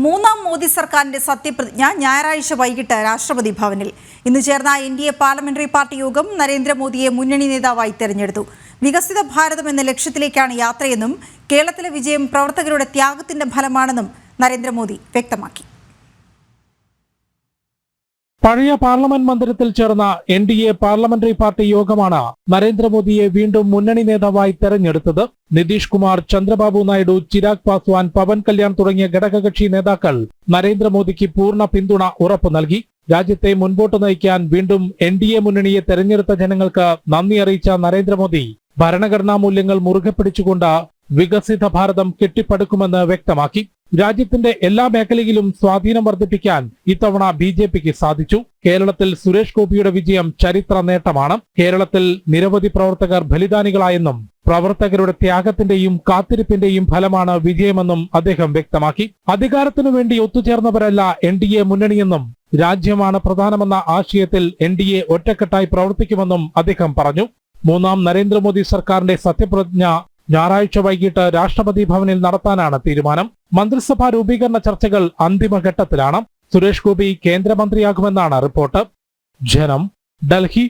മൂന്നാം മോദി സർക്കാരിന്റെ സത്യപ്രതിജ്ഞ ഞായറാഴ്ച വൈകിട്ട് രാഷ്ട്രപതി ഭവനിൽ. ഇന്ന് ചേർന്ന NDA പാർലമെന്ററി പാർട്ടി യോഗം നരേന്ദ്രമോദിയെ മുന്നണി നേതാവായി തെരഞ്ഞെടുത്തു. വികസിത ഭാരതം എന്ന ലക്ഷ്യത്തിലേക്കാണ് യാത്രയെന്നും കേരളത്തിലെ വിജയം പ്രവർത്തകരുടെ ത്യാഗത്തിന്റെ ഫലമാണെന്നും നരേന്ദ്രമോദി വ്യക്തമാക്കി. പഴയ പാർലമെന്റ് മന്ദിരത്തിൽ ചേർന്ന NDA പാർലമെന്ററി പാർട്ടി യോഗമാണ് നരേന്ദ്രമോദിയെ വീണ്ടും മുന്നണി നേതാവായി തെരഞ്ഞെടുത്തത്. നിതീഷ് കുമാർ, ചന്ദ്രബാബു നായിഡു, ചിരാഗ് പാസ്വാൻ, പവൻ കല്യാൺ തുടങ്ങിയ ഘടകകക്ഷി നേതാക്കൾ നരേന്ദ്രമോദിക്ക് പൂർണ്ണ പിന്തുണ ഉറപ്പു നൽകി. രാജ്യത്തെ മുൻപോട്ട് നയിക്കാൻ വീണ്ടും NDA മുന്നണിയെ തെരഞ്ഞെടുത്ത ജനങ്ങൾക്ക് നന്ദി അറിയിച്ച നരേന്ദ്രമോദി ഭരണഘടനാ മൂല്യങ്ങൾ മുറുകെ പിടിച്ചുകൊണ്ട് വികസിത ഭാരതം കെട്ടിപ്പടുക്കുമെന്ന് വ്യക്തമാക്കി. രാജ്യത്തിന്റെ എല്ലാ മേഖലയിലും സ്വാധീനം വർദ്ധിപ്പിക്കാൻ ഇത്തവണ BJPക്ക് സാധിച്ചു. കേരളത്തിൽ സുരേഷ് ഗോപിയുടെ വിജയം ചരിത്ര നേട്ടമാണ്. കേരളത്തിൽ നിരവധി പ്രവർത്തകർ ബലിദാനികളായെന്നും പ്രവർത്തകരുടെ ത്യാഗത്തിന്റെയും കാത്തിരിപ്പിന്റെയും ഫലമാണ് വിജയമെന്നും അദ്ദേഹം വ്യക്തമാക്കി. അധികാരത്തിനു വേണ്ടി ഒത്തുചേർന്നവരല്ല NDA മുന്നണിയെന്നും രാജ്യമാണ് പ്രധാനമെന്ന ആശയത്തിൽ NDA ഒറ്റക്കെട്ടായി പ്രവർത്തിക്കുമെന്നും അദ്ദേഹം പറഞ്ഞു. മൂന്നാം നരേന്ദ്രമോദി സർക്കാരിന്റെ സത്യപ്രതിജ്ഞ ഞായറാഴ്ച വൈകിട്ട് രാഷ്ട്രപതി ഭവനിൽ നടത്താനാണ് തീരുമാനം. മന്ത്രിസഭാ രൂപീകരണ ചർച്ചകൾ അന്തിമഘട്ടത്തിലാണ്. സുരേഷ് ഗോപി കേന്ദ്രമന്ത്രിയാകുമെന്നാണ് റിപ്പോർട്ട്. ജനം, ഡൽഹി.